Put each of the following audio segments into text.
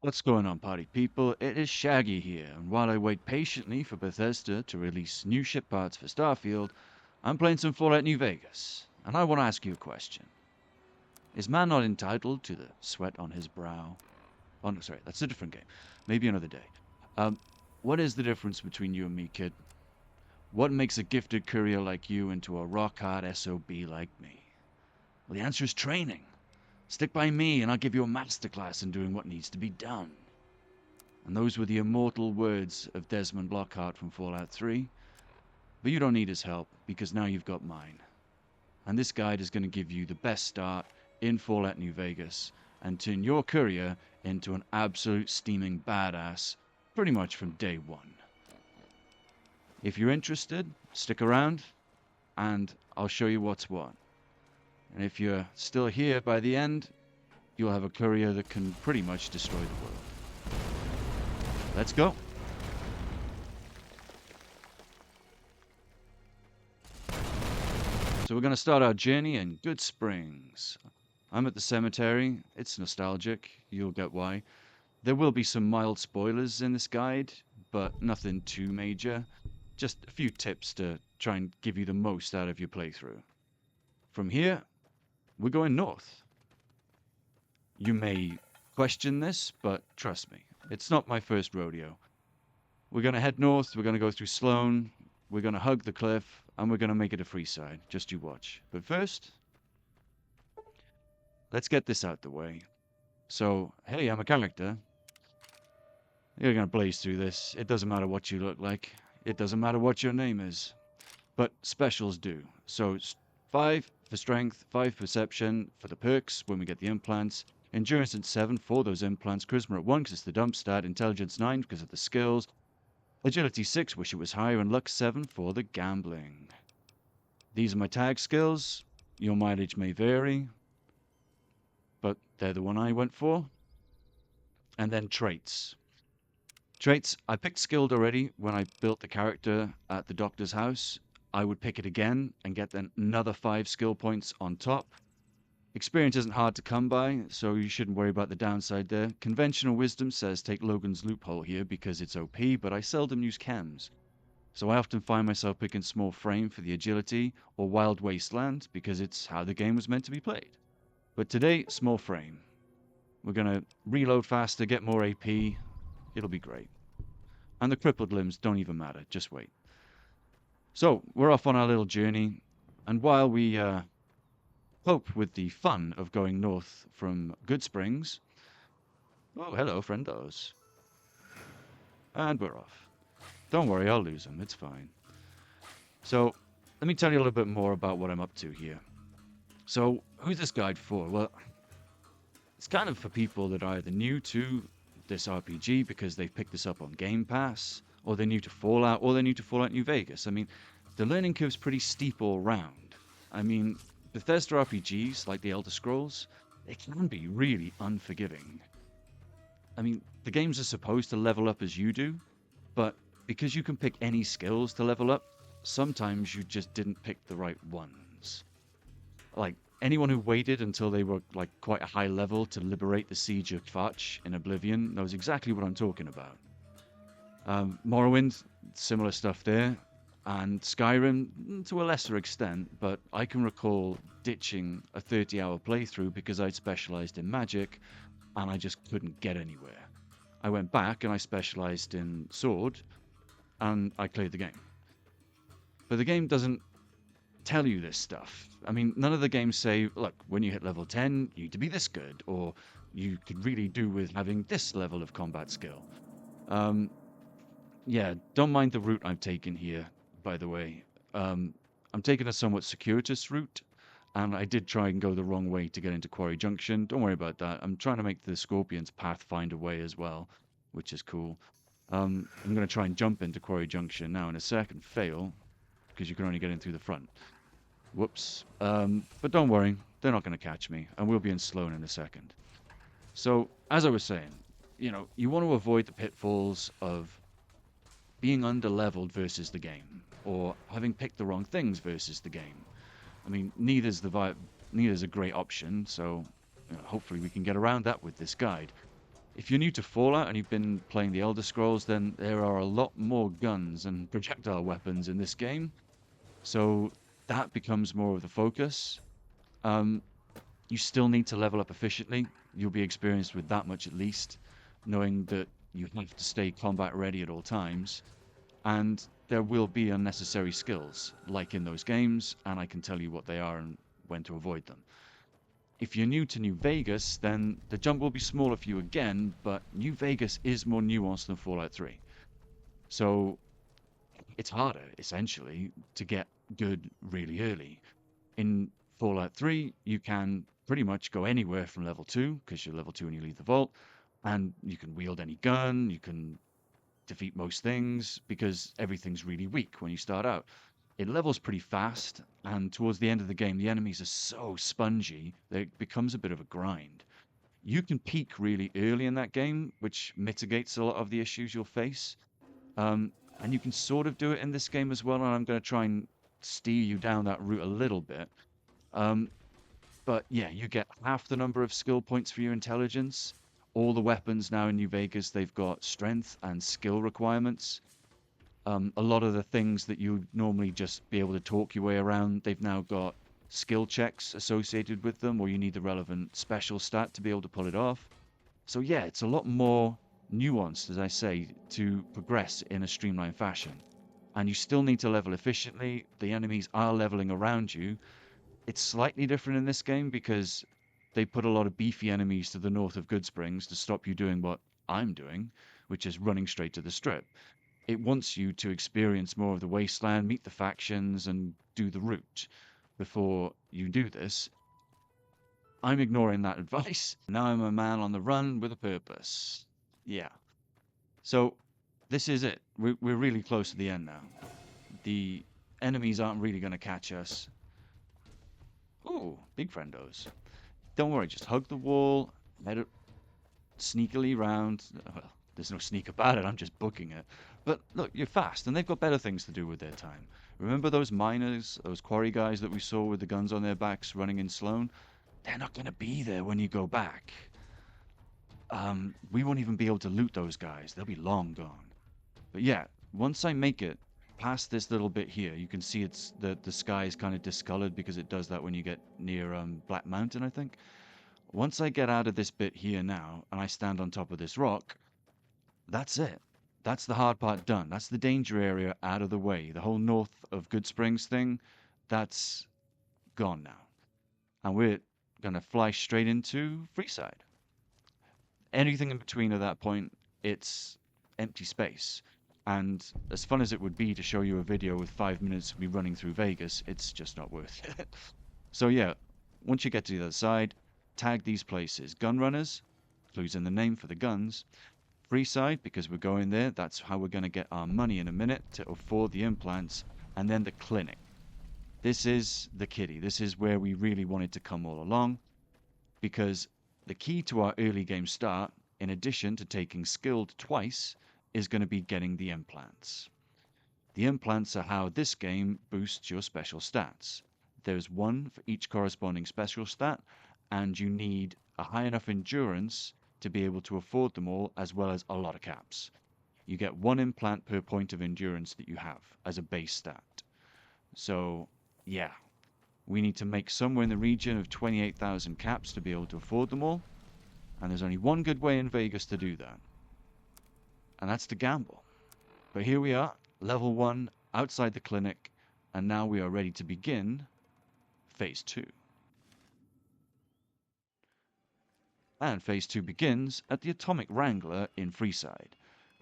What's going on, party people? It is Shaggy here, and while I wait patiently for Bethesda to release new ship parts for Starfield, I'm playing some Fallout New Vegas, and I want to ask you a question. Is man not entitled to the sweat on his brow? Oh, no, sorry, that's a different game. Maybe another day. Um, what is the difference between you and me, kid? What makes a gifted courier like you into a rock-hard SOB like me? Well, the answer is training. Stick by me, and I'll give you a masterclass in doing what needs to be done. And those were the immortal words of Desmond Lockhart from Fallout 3. But you don't need his help, because now you've got mine. And this guide is going to give you the best start in Fallout New Vegas and turn your courier into an absolute steaming badass pretty much from day one. If you're interested, stick around and I'll show you what's what. And if you're still here by the end, you'll have a courier that can pretty much destroy the world. Let's go. So we're going to start our journey in Good Springs. I'm at the cemetery. It's nostalgic. You'll get why. There will be some mild spoilers in this guide, but nothing too major. Just a few tips to try and give you the most out of your playthrough. From here, we're going north. You may question this, but trust me, it's not my first rodeo. We're going to head north, we're going to go through Sloan, we're going to hug the cliff, and we're going to make it a free side. Just you watch. But first, let's get this out the way. So, hey, I'm a character. You're going to blaze through this. It doesn't matter what you look like. It doesn't matter what your name is. But specials do. So, 5 for strength, 5 perception for the perks when we get the implants. Endurance at 7 for those implants. Charisma at 1 because it's the dump stat. Intelligence 9 because of the skills. Agility 6, wish it was higher. And luck 7 for the gambling. These are my tag skills. Your mileage may vary, but they're the one I went for. And then traits. Traits, I picked skilled already when I built the character at the doctor's house. I would pick it again and get then another 5 skill points on top. Experience isn't hard to come by, so you shouldn't worry about the downside there. Conventional wisdom says take Logan's loophole here because it's OP, but I seldom use chems. So I often find myself picking small frame for the agility or wild wasteland because it's how the game was meant to be played. But today, small frame. We're going to reload faster, get more AP. It'll be great. And the crippled limbs don't even matter, just wait. So, we're off on our little journey, and while we cope with the fun of going north from Good Springs... Oh, hello, friendos. And we're off. Don't worry, I'll lose them, it's fine. So, let me tell you a little bit more about what I'm up to here. So, who's this guide for? Well, it's kind of for people that are either new to this RPG because they've picked this up on Gamepass, or they're new to Fallout, or they're new to Fallout New Vegas. I mean, the learning curve's pretty steep all round. I mean, Bethesda RPGs, like the Elder Scrolls, they can be really unforgiving. I mean, the games are supposed to level up as you do, but because you can pick any skills to level up, sometimes you just didn't pick the right ones. Like, anyone who waited until they were, like, quite a high level to liberate the Siege of Foch in Oblivion knows exactly what I'm talking about. Morrowind, similar stuff there. And Skyrim, to a lesser extent, but I can recall ditching a 30-hour playthrough because I'd specialized in magic, and I just couldn't get anywhere. I went back and I specialized in sword, and I cleared the game. But the game doesn't tell you this stuff. I mean, none of the games say, look, when you hit level 10, you need to be this good, or you could really do with having this level of combat skill. Yeah, don't mind the route I've taken here, by the way. I'm taking a somewhat circuitous route, and I did try and go the wrong way to get into Quarry Junction. Don't worry about that. I'm trying to make the Scorpion's path find a way as well, which is cool. I'm going to try and jump into Quarry Junction now in a second. Fail, because you can only get in through the front. Whoops. But don't worry, they're not going to catch me, and we'll be in Sloan in a second. So, as I was saying, you want to avoid the pitfalls of being underleveled versus the game, or having picked the wrong things versus the game. I mean, neither's a great option, so hopefully we can get around that with this guide. If you're new to Fallout and you've been playing the Elder Scrolls, then there are a lot more guns and projectile weapons in this game. So that becomes more of the focus. Um, you still need to level up efficiently. You'll be experienced with that much at least, knowing that you have to stay combat ready at all times. And there will be unnecessary skills, like in those games, and I can tell you what they are and when to avoid them. If you're new to New Vegas, then the jump will be smaller for you again, but New Vegas is more nuanced than Fallout 3. So it's harder, essentially, to get good really early. In Fallout 3, you can pretty much go anywhere from level 2, because you're level 2 when you leave the vault, and you can wield any gun, you can defeat most things, because everything's really weak when you start out. It levels pretty fast, and towards the end of the game, the enemies are so spongy that it becomes a bit of a grind. You can peak really early in that game, which mitigates a lot of the issues you'll face. And you can sort of do it in this game as well, and I'm going to try and steer you down that route a little bit. Um, but yeah, you get half the number of skill points for your intelligence. All the weapons now in New Vegas, they've got strength and skill requirements. A lot of the things that you normally just be able to talk your way around, they've now got skill checks associated with them, or you need the relevant special stat to be able to pull it off. So yeah, it's a lot more nuanced, as I say, to progress in a streamlined fashion. And you still need to level efficiently. The enemies are leveling around you. It's slightly different in this game because they put a lot of beefy enemies to the north of Goodsprings to stop you doing what I'm doing, which is running straight to the strip. It wants you to experience more of the wasteland, meet the factions, and do the route before you do this. I'm ignoring that advice. Now I'm a man on the run with a purpose. Yeah. So this is it. We're really close to the end now. The enemies aren't really going to catch us. Ooh, big friendos. Don't worry, just hug the wall, let it sneakily round. Well, there's no sneak about it, I'm just booking it. But look, you're fast, and they've got better things to do with their time. Remember those miners, those quarry guys that we saw with the guns on their backs running in Sloan? They're not going to be there when you go back. We won't even be able to loot those guys. They'll be long gone. But yeah, once I make it past this little bit here, you can see it's the sky is kind of discolored because it does that when you get near Black Mountain, I think. Once I get out of this bit here now, and I stand on top of this rock, that's it. That's the hard part done. That's the danger area out of the way. The whole north of Goodsprings thing, that's gone now. And we're going to fly straight into Freeside. Anything in between at that point, it's empty space. And as fun as it would be to show you a video with 5 minutes of me running through Vegas, it's just not worth it. So yeah, once you get to the other side, tag these places. Gunrunners, clues in the name for the guns. Freeside, because we're going there, that's how we're going to get our money in a minute to afford the implants. And then the clinic. This is the kiddie. This is where we really wanted to come all along, because the key to our early game start, in addition to taking skilled twice, is going to be getting the implants. The implants are how this game boosts your special stats. There's one for each corresponding special stat, and you need a high enough endurance to be able to afford them all, as well as a lot of caps. You get one implant per point of endurance that you have as a base stat. So, yeah, we need to make somewhere in the region of 28,000 caps to be able to afford them all. And there's only one good way in Vegas to do that. And that's to gamble. But here we are, level 1, outside the clinic, and now we are ready to begin Phase 2. And Phase 2 begins at the Atomic Wrangler in Freeside.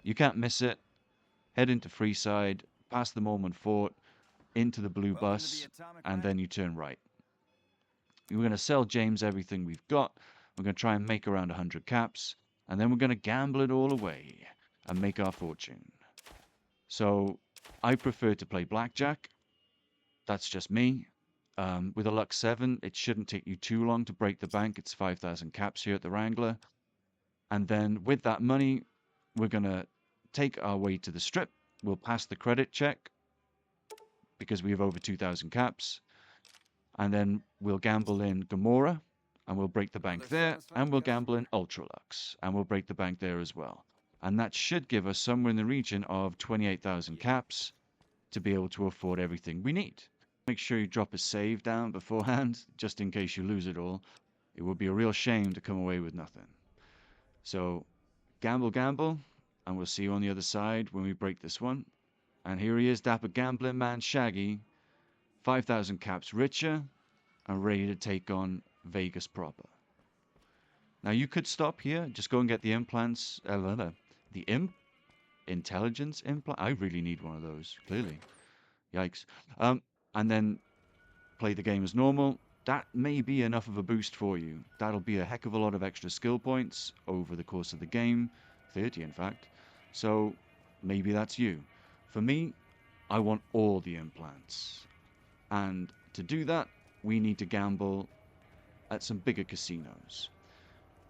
You can't miss it. Head into Freeside, past the Mormon Fort, into the blue bus, and then you turn right. We're going to sell James everything we've got. We're going to try and make around 100 caps, and then we're going to gamble it all away and make our fortune. So I prefer to play blackjack. That's just me. With a luck 7, it shouldn't take you too long to break the bank. It's 5,000 caps here at the Wrangler. And then with that money, we're going to take our way to the strip. We'll pass the credit check because we have over 2,000 caps. And then we'll gamble in Gamora and we'll break the bank there, and we'll gamble in Ultralux, and we'll break the bank there as well. And that should give us somewhere in the region of 28,000 caps to be able to afford everything we need. Make sure you drop a save down beforehand, just in case you lose it all. It would be a real shame to come away with nothing. So, gamble, gamble, and we'll see you on the other side when we break this one. And here he is, dapper gambling man Shaggy, 5,000 caps richer, and ready to take on Vegas proper. Now you could stop here, just go and get the implants, the intelligence implant. I really need one of those, clearly. Yikes. And then play the game as normal. That may be enough of a boost for you. That'll be a heck of a lot of extra skill points over the course of the game, 30 in fact. So maybe that's you. For me, I want all the implants. And to do that, we need to gamble at some bigger casinos.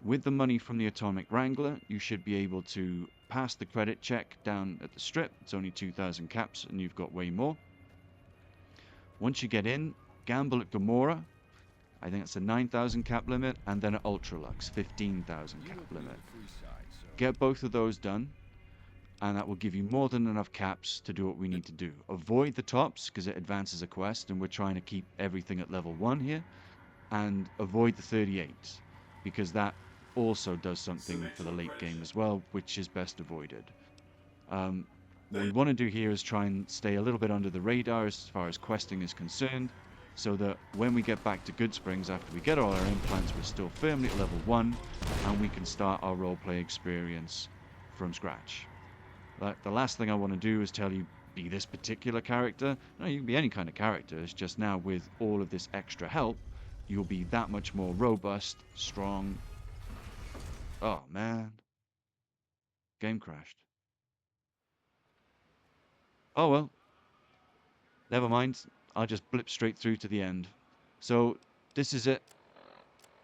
With the money from the Atomic Wrangler, you should be able to pass the credit check down at the strip. It's only 2,000 caps and you've got way more. Once you get in, gamble at Gamora. I think it's a 9,000 cap limit, and then at Ultralux, 15,000 cap limit. Get both of those done, and that will give you more than enough caps to do what we need to do. Avoid the tops, because it advances a quest, and we're trying to keep everything at level 1 here. And avoid the 38, because that also does something for the late game as well, which is best avoided. What we want to do here is try and stay a little bit under the radar as far as questing is concerned, so that when we get back to Good Springs after we get all our implants, we're still firmly at level 1, and we can start our roleplay experience from scratch. The last thing I want to do is tell you, be this particular character. No, you can be any kind of character. It's just now with all of this extra help, you'll be that much more robust, strong. Oh, man. Game crashed. Oh, well. Never mind. I'll just blip straight through to the end. So, this is it.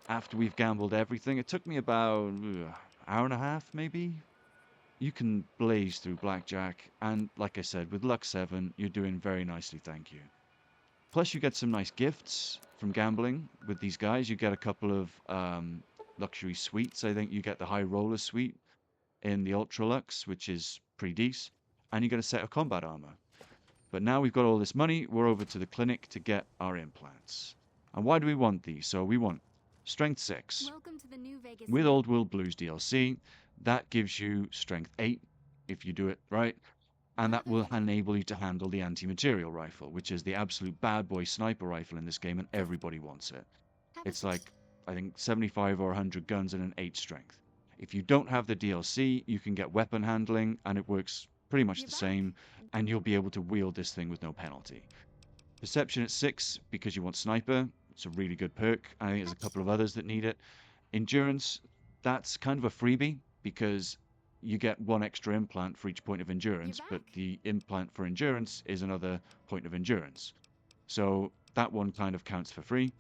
After we've gambled everything. It took me about an hour and a half, maybe? You can blaze through blackjack. And, like I said, with luck 7, you're doing very nicely, thank you. Plus, you get some nice gifts from gambling with these guys. You get a couple of luxury suites. I think you get the High Roller suite in the Ultralux, which is pretty decent. And you get a set of combat armor. But now we've got all this money, we're over to the clinic to get our implants. And why do we want these? So we want Strength 6. Welcome to the new Vegas. With Old World Blues DLC, that gives you Strength 8, if you do it right. And that will enable you to handle the anti-material rifle, which is the absolute bad boy sniper rifle in this game, and everybody wants it. It's like, I think, 75 or 100 guns and an 8 strength. If you don't have the DLC, you can get weapon handling, and it works pretty much the same, and you'll be able to wield this thing with no penalty. Perception at 6, because you want sniper. It's a really good perk. I think there's a couple of others that need it. Endurance, that's kind of a freebie, because you get 1 extra implant for each point of endurance, but the implant for endurance is another point of endurance. So that one kind of counts for free.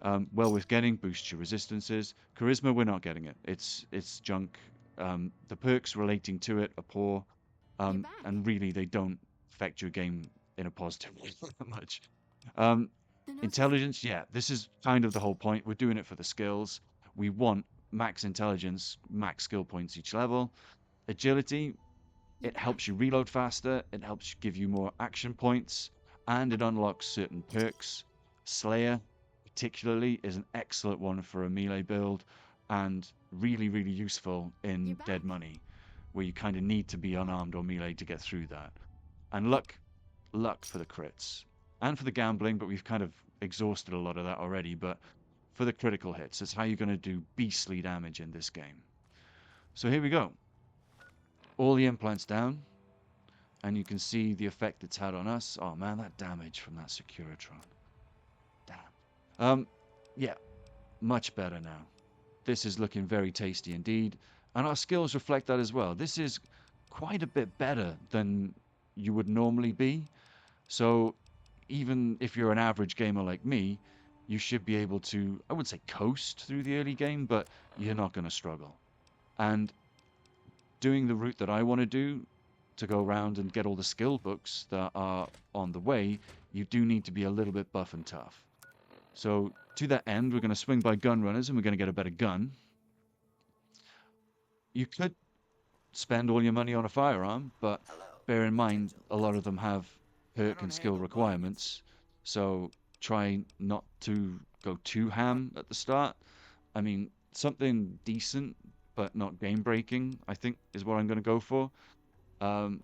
Well worth getting, boosts your resistances. Charisma, we're not getting it. It's junk. The perks relating to it are poor. And really, they don't affect your game in a positive way that much. Intelligence, yeah, this is kind of the whole point. We're doing it for the skills. We want max intelligence, max skill points each level. Agility, it helps you reload faster, it helps give you more action points, and it unlocks certain perks. Slayer, particularly, is an excellent one for a melee build, and really, really useful in Dead Money, where you kind of need to be unarmed or melee to get through that. And luck for the crits. And for the gambling, but we've kind of exhausted a lot of that already, but for the critical hits, it's how you're going to do beastly damage in this game. So here we go. All the implants down, and you can see the effect it's had on us. Oh man, that damage from that Securitron. Damn. Yeah, much better now. This is looking very tasty indeed. And our skills reflect that as well. This is quite a bit better than you would normally be. So even if you're an average gamer like me, you should be able to, I would say, coast through the early game, but you're not going to struggle. And doing the route that I want to do, to go around and get all the skill books that are on the way, you do need to be a little bit buff and tough. So to that end, we're going to swing by gun runners and we're going to get a better gun. You could spend all your money on a firearm, but bear in mind a lot of them have perk and skill requirements. So try not to go too ham at the start. I mean, something decent but not game breaking, I think, is what I'm going to go for. Um,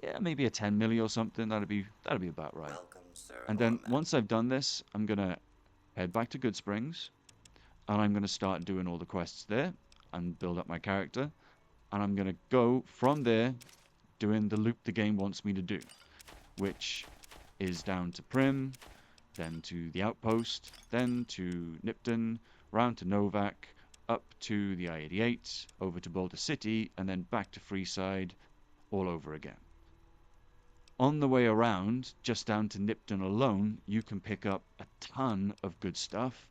yeah, maybe a 10 milli or something. That'd be about right. And then once I've done this, I'm gonna head back to Goodsprings, and I'm gonna start doing all the quests there and build up my character. And I'm gonna go from there doing the loop the game wants me to do, which is down to Prim, then to the Outpost, then to Nipton, round to Novak, up to the I-88, over to Boulder City, and then back to Freeside all over again. On the way around, just down to Nipton alone, you can pick up a ton of good stuff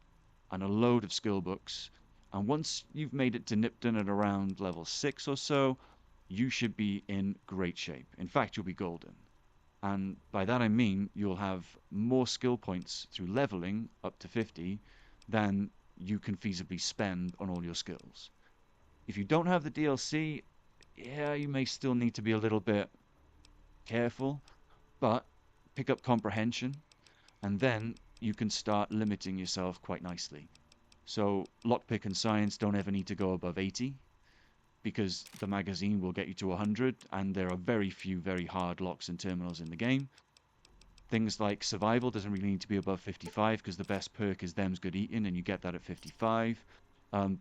and a load of skill books. And once you've made it to Nipton at around level 6 or so, you should be in great shape. In fact, you'll be golden. And by that I mean you'll have more skill points through leveling up to 50 than you can feasibly spend on all your skills. If you don't have the DLC, yeah, you may still need to be a little bit careful, but pick up comprehension, and then you can start limiting yourself quite nicely. So lockpick and science don't ever need to go above 80 because the magazine will get you to 100, and there are very few very hard locks and terminals in the game. Things like survival doesn't really need to be above 55 because the best perk is them's good eating, and you get that at 55.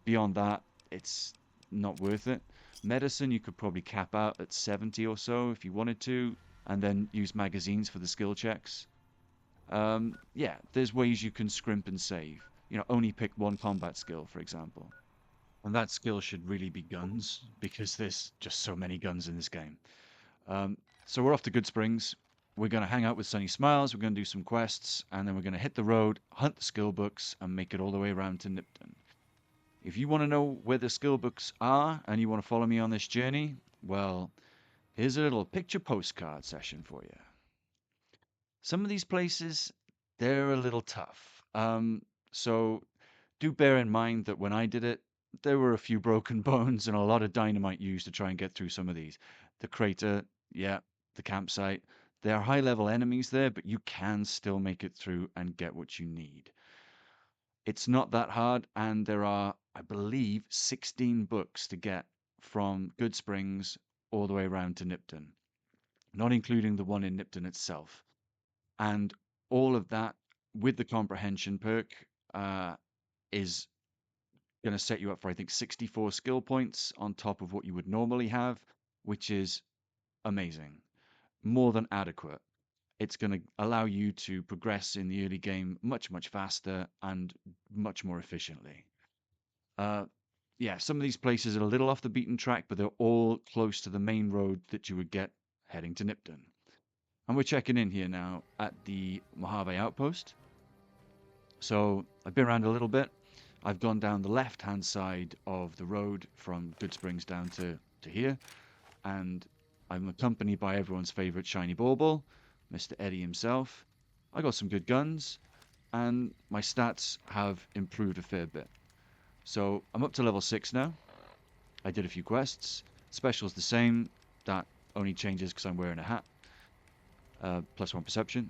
Beyond that, it's not worth it. Medicine, you could probably cap out at 70 or so if you wanted to, and then use magazines for the skill checks. Yeah, there's ways you can scrimp and save. You know, only pick one combat skill, for example. And that skill should really be guns, because there's just so many guns in this game. So we're off to Goodsprings. We're going to hang out with Sunny Smiles, we're going to do some quests, and then we're going to hit the road, hunt the skill books, and make it all the way around to Nipton. If you want to know where the skill books are, and you want to follow me on this journey, well, here's a little picture postcard session for you. Some of these places, they're a little tough. So do bear in mind that when I did it, there were a few broken bones and a lot of dynamite used to try and get through some of these. The crater, yeah, the campsite. There are high-level enemies there, but you can still make it through and get what you need. It's not that hard, and there are, I believe, 16 books to get from Goodsprings all the way around to Nipton, not including the one in Nipton itself. And all of that with the comprehension perk is going to set you up for, I think, 64 skill points on top of what you would normally have, which is amazing. More than adequate. It's going to allow you to progress in the early game much, much faster and much more efficiently. Uh, yeah, some of these places are a little off the beaten track, but they're all close to the main road that you would get heading to Nipton. And we're checking in here now at the Mojave Outpost. So I've been around a little bit. I've gone down the left-hand side of the road from Goodsprings down to here. And I'm accompanied by everyone's favorite shiny bauble, Mr. Eddie himself. I got some good guns, and my stats have improved a fair bit. So I'm up to level 6 now. I did a few quests. Special's the same. That only changes because I'm wearing a hat. +1 perception.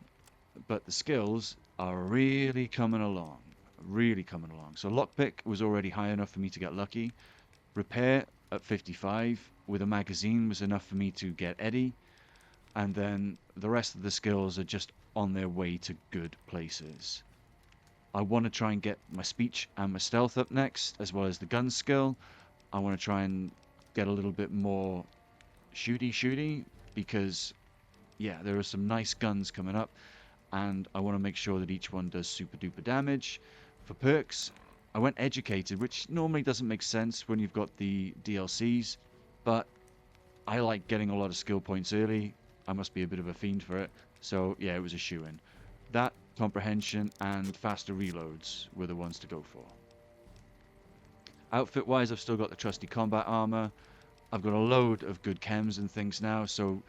But the skills are really coming along. Really coming along. So lockpick was already high enough for me to get lucky. Repair at 55 with a magazine was enough for me to get Eddie. And then the rest of the skills are just on their way to good places. I want to try and get my speech and my stealth up next, as well as the gun skill. I want to try and get a little bit more shooty, because, yeah, there are some nice guns coming up, and I want to make sure that each one does super duper damage. For perks, I went educated, which normally doesn't make sense when you've got the DLCs, but I like getting a lot of skill points early. I must be a bit of a fiend for it. So yeah, it was a shoo-in. That, comprehension, and faster reloads were the ones to go for. Outfit-wise, I've still got the trusty combat armor. I've got a load of good chems and things now, so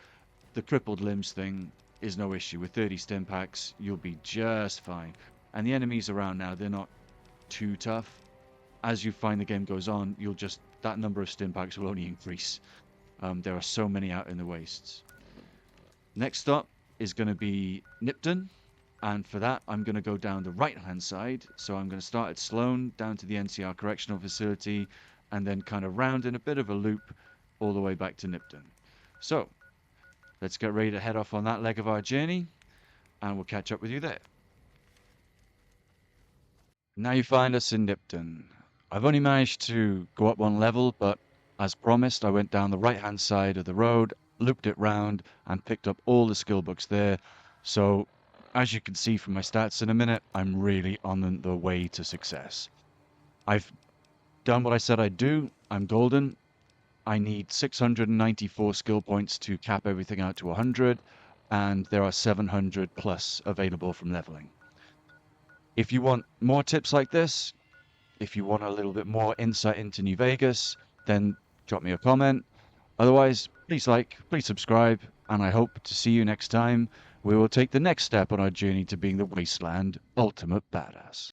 the crippled limbs thing is no issue. With 30 stim packs, you'll be just fine. And the enemies around now, they're not too tough. As you find the game goes on, that number of stim packs will only increase. There are so many out in the wastes. Next stop is going to be Nipton. And for that, I'm going to go down the right-hand side. So I'm going to start at Sloan, down to the NCR Correctional Facility, and then kind of round in a bit of a loop all the way back to Nipton. So let's get ready to head off on that leg of our journey, and we'll catch up with you there. Now you find us in Nipton. I've only managed to go up one level, but as promised, I went down the right-hand side of the road, looped it round, and picked up all the skill books there. So, as you can see from my stats in a minute, I'm really on the way to success. I've done what I said I'd do. I'm golden. I need 694 skill points to cap everything out to 100, and there are 700 plus available from leveling. If you want more tips like this, if you want a little bit more insight into New Vegas, then drop me a comment. Otherwise, please like, please subscribe, and I hope to see you next time. We will take the next step on our journey to being the Wasteland Ultimate Badass.